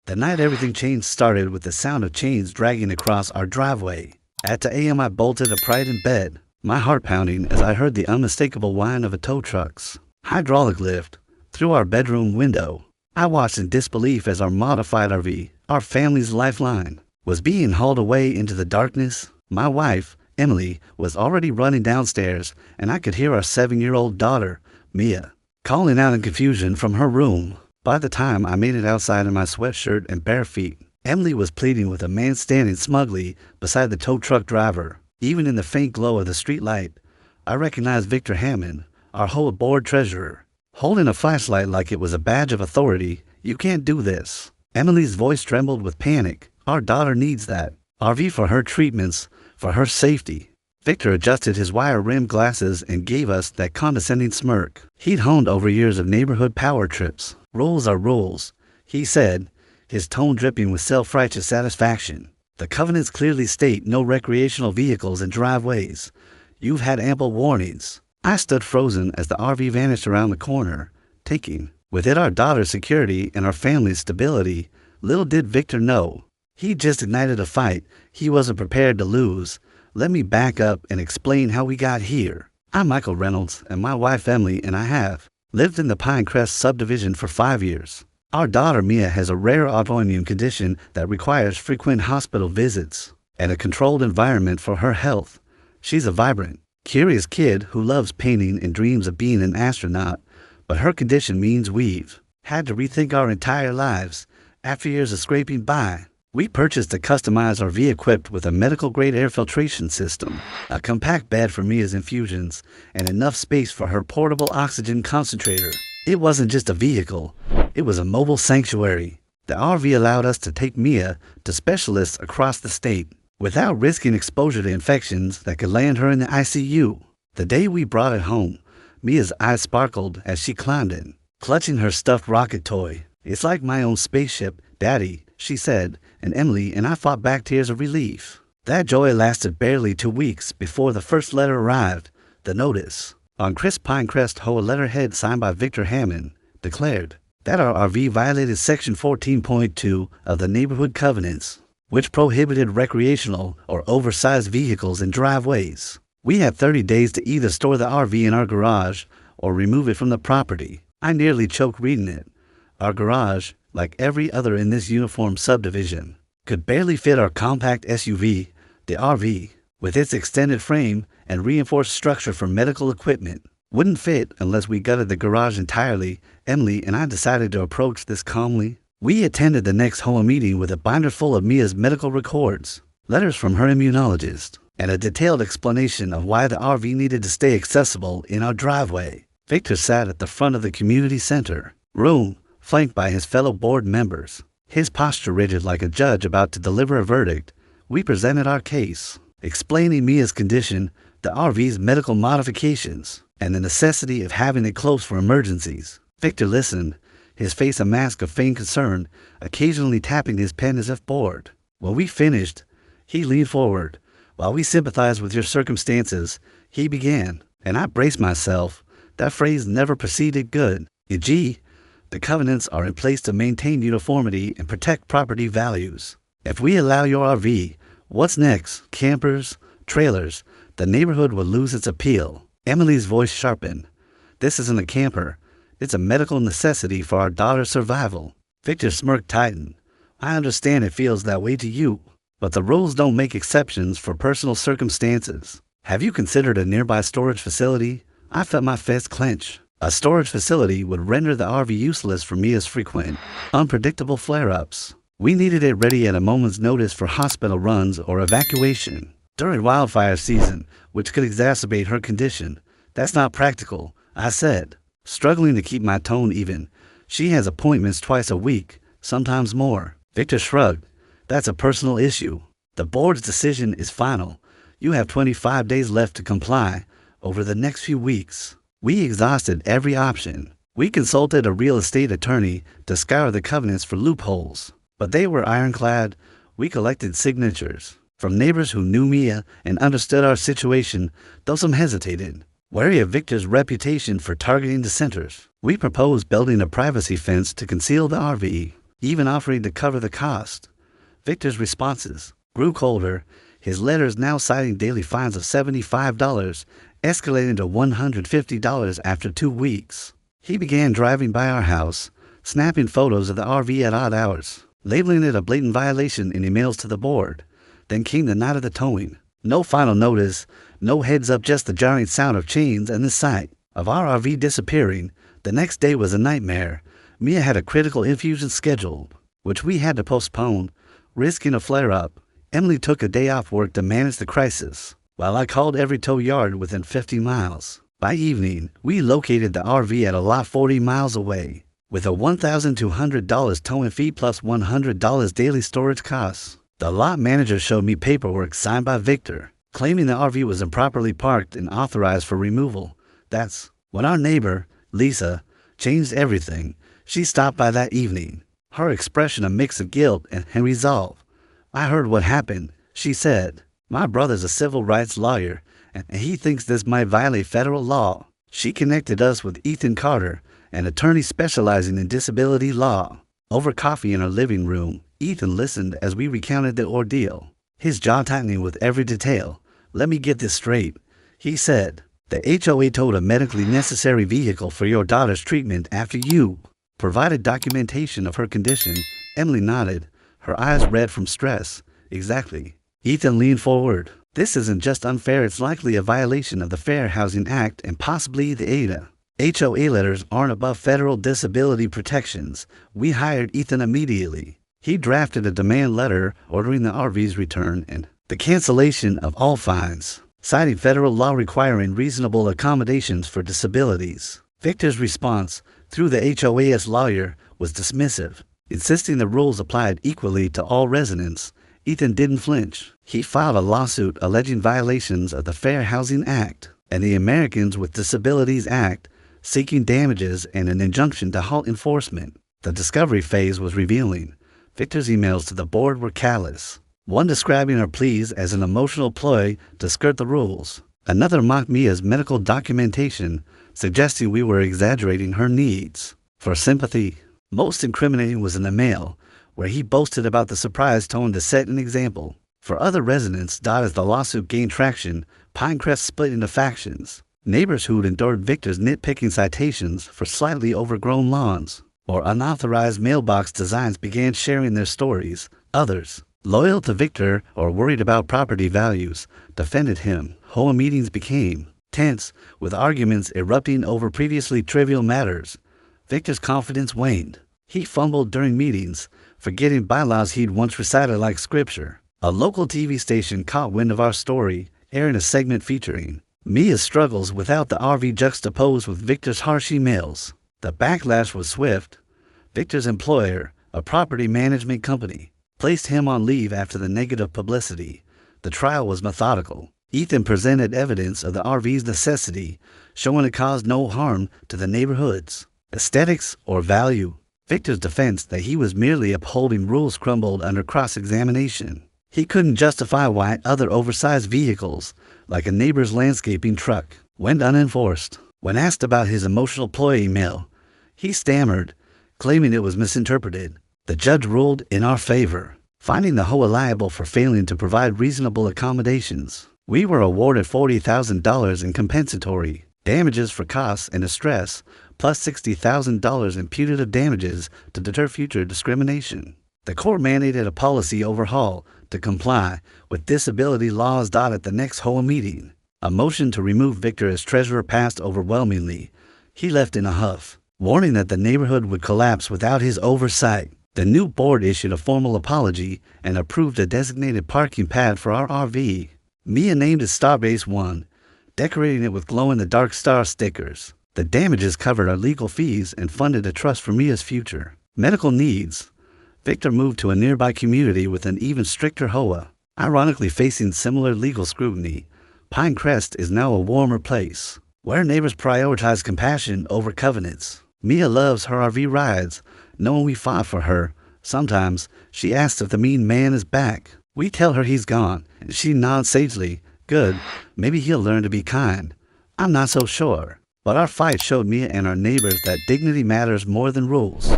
The night everything changed started with the sound of chains dragging across our driveway. At 2 a.m. I bolted upright in bed, my heart pounding as I heard the unmistakable whine of a tow truck's hydraulic lift through our bedroom window. I watched in disbelief as our modified RV, our family's lifeline, was being hauled away into the darkness. My wife, Emily, was already running downstairs, and I could hear our 7-year-old daughter, Mia, calling out in confusion from her room. By the time I made it outside in my sweatshirt and bare feet, Emily was pleading with a man standing smugly beside the tow truck driver. Even in the faint glow of the street light, I recognized Victor Hammond, our whole board treasurer, holding a flashlight like it was a badge of authority. "You can't do this." Emily's voice trembled with panic. "Our daughter needs that RV for her treatments, for her safety." Victor adjusted his wire-rimmed glasses and gave us that condescending smirk he'd honed over years of neighborhood power trips. "Rules are rules," he said, his tone dripping with self-righteous satisfaction. "The covenants clearly state no recreational vehicles in driveways. You've had ample warnings." I stood frozen as the RV vanished around the corner, taking with it our daughter's security and our family's stability. Little did Victor know, he'd just ignited a fight he wasn't prepared to lose. Let me back up and explain how we got here. I'm Michael Reynolds, and my wife Emily and I have lived in the Pinecrest subdivision for 5 years. Our daughter Mia has a rare autoimmune condition that requires frequent hospital visits and a controlled environment for her health. She's a vibrant, curious kid who loves painting and dreams of being an astronaut, but her condition means we've had to rethink our entire lives. After years of scraping by, we purchased a customized RV equipped with a medical-grade air filtration system, a compact bed for Mia's infusions, and enough space for her portable oxygen concentrator. It wasn't just a vehicle, it was a mobile sanctuary. The RV allowed us to take Mia to specialists across the state without risking exposure to infections that could land her in the ICU. The day we brought it home, Mia's eyes sparkled as she climbed in, clutching her stuffed rocket toy. "It's like my own spaceship, Daddy," she said, and Emily and I fought back tears of relief. That joy lasted barely 2 weeks before the first letter arrived. The notice, on crisp Pinecrest Hoa letterhead signed by Victor Hammond, declared that our RV violated Section 14.2 of the Neighborhood Covenants, which prohibited recreational or oversized vehicles in driveways. We had 30 days to either store the RV in our garage or remove it from the property. I nearly choked reading it. Our garage, like every other in this uniform subdivision, could barely fit our compact SUV, the RV, with its extended frame and reinforced structure for medical equipment. Wouldn't fit unless we gutted the garage entirely. Emily and I decided to approach this calmly. We attended the next Hoa meeting with a binder full of Mia's medical records, letters from her immunologist, and a detailed explanation of why the RV needed to stay accessible in our driveway. Victor sat at the front of the community center room, flanked by his fellow board members, his posture rigid like a judge about to deliver a verdict. We presented our case, explaining Mia's condition, the RV's medical modifications, and the necessity of having it close for emergencies. Victor listened, his face a mask of feigned concern, occasionally tapping his pen as if bored. When we finished, he leaned forward. "While we sympathize with your circumstances," he began, and I braced myself. That phrase never preceded good. E.g., the covenants are in place to maintain uniformity and protect property values. If we allow your RV, what's next? Campers, trailers, the neighborhood will lose its appeal. Emily's voice sharpened. "This isn't a camper. It's a medical necessity for our daughter's survival." Victor's smirk tightened. "I understand it feels that way to you, but the rules don't make exceptions for personal circumstances. Have you considered a nearby storage facility?" I felt my fist clench. A storage facility would render the RV useless for Mia's frequent, unpredictable flare-ups. We needed it ready at a moment's notice for hospital runs or evacuation during wildfire season, which could exacerbate her condition. "That's not practical," I said, struggling to keep my tone even. "She has appointments twice a week, sometimes more." Victor shrugged. "That's a personal issue. The board's decision is final. You have 25 days left to comply. Over the next few weeks, we exhausted every option. We consulted a real estate attorney to scour the covenants for loopholes, but they were ironclad. We collected signatures from neighbors who knew Mia and understood our situation, though some hesitated, wary of Victor's reputation for targeting dissenters. We proposed building a privacy fence to conceal the RV, even offering to cover the cost. Victor's responses grew colder, his letters now citing daily fines of $75, escalating to $150 after 2 weeks. He began driving by our house, snapping photos of the RV at odd hours, labeling it a blatant violation in emails to the board. Then came the night of the towing. No final notice, no heads up, just the jarring sound of chains and the sight of our RV disappearing. The next day was a nightmare. Mia had a critical infusion scheduled, which we had to postpone, risking a flare-up. Emily took a day off work to manage the crisis, while I called every tow yard within 50 miles. By evening, we located the RV at a lot 40 miles away, with a $1,200 towing fee plus $100 daily storage costs. The lot manager showed me paperwork signed by Victor, claiming the RV was improperly parked and authorized for removal. That's when our neighbor, Lisa, changed everything. She stopped by that evening, her expression a mix of guilt and resolve. "I heard what happened," she said. "My brother's a civil rights lawyer, and he thinks this might violate federal law." She connected us with Ethan Carter, an attorney specializing in disability law. Over coffee in our living room, Ethan listened as we recounted the ordeal, his jaw tightening with every detail. "Let me get this straight," he said. "The HOA towed a medically necessary vehicle for your daughter's treatment after you provided documentation of her condition." Emily nodded, her eyes red from stress. "Exactly." Ethan leaned forward. "This isn't just unfair, it's likely a violation of the Fair Housing Act and possibly the ADA. HOA letters aren't above federal disability protections." We hired Ethan immediately. He drafted a demand letter ordering the RV's return and the cancellation of all fines, citing federal law requiring reasonable accommodations for disabilities. Victor's response, through the HOA's lawyer, was dismissive, insisting the rules applied equally to all residents. Ethan didn't flinch. He filed a lawsuit alleging violations of the Fair Housing Act and the Americans with Disabilities Act, seeking damages and an injunction to halt enforcement. The discovery phase was revealing. Victor's emails to the board were callous, one describing her pleas as an emotional ploy to skirt the rules. Another mocked Mia's medical documentation, suggesting we were exaggerating her needs for sympathy. Most incriminating was in the mail, where he boasted about the surprise tone to set an example for other residents. As the lawsuit gained traction, Pinecrest split into factions. Neighbors who'd endured Victor's nitpicking citations for slightly overgrown lawns or unauthorized mailbox designs began sharing their stories. Others, loyal to Victor or worried about property values, defended him. Whole meetings became tense, with arguments erupting over previously trivial matters. Victor's confidence waned. He fumbled during meetings, forgetting bylaws he'd once recited like scripture. A local TV station caught wind of our story, airing a segment featuring Mia's struggles without the RV juxtaposed with Victor's harsh emails. The backlash was swift. Victor's employer, a property management company, placed him on leave after the negative publicity. The trial was methodical. Ethan presented evidence of the RV's necessity, showing it caused no harm to the neighborhoods, aesthetics, or value. Victor's defense that he was merely upholding rules crumbled under cross-examination. He couldn't justify why other oversized vehicles, like a neighbor's landscaping truck, went unenforced. When asked about his emotional ploy email, he stammered, claiming it was misinterpreted. The judge ruled in our favor, finding the HOA liable for failing to provide reasonable accommodations. We were awarded $40,000 in compensatory damages for costs and distress, plus $60,000 in punitive damages to deter future discrimination. The court mandated a policy overhaul to comply with disability laws. At the next HOA meeting, a motion to remove Victor as treasurer passed overwhelmingly. He left in a huff, warning that the neighborhood would collapse without his oversight. The new board issued a formal apology and approved a designated parking pad for our RV. Mia named it Starbase 1, decorating it with glow-in-the-dark star stickers. The damages covered our legal fees and funded a trust for Mia's future medical needs. Victor moved to a nearby community with an even stricter HOA. Ironically facing similar legal scrutiny, Pinecrest is now a warmer place, where neighbors prioritize compassion over covenants. Mia loves her RV rides, knowing we fought for her. Sometimes she asks if the mean man is back. We tell her he's gone, and she nods sagely. Good, maybe he'll learn to be kind. I'm not so sure. But our fight showed Mia and our neighbors that dignity matters more than rules.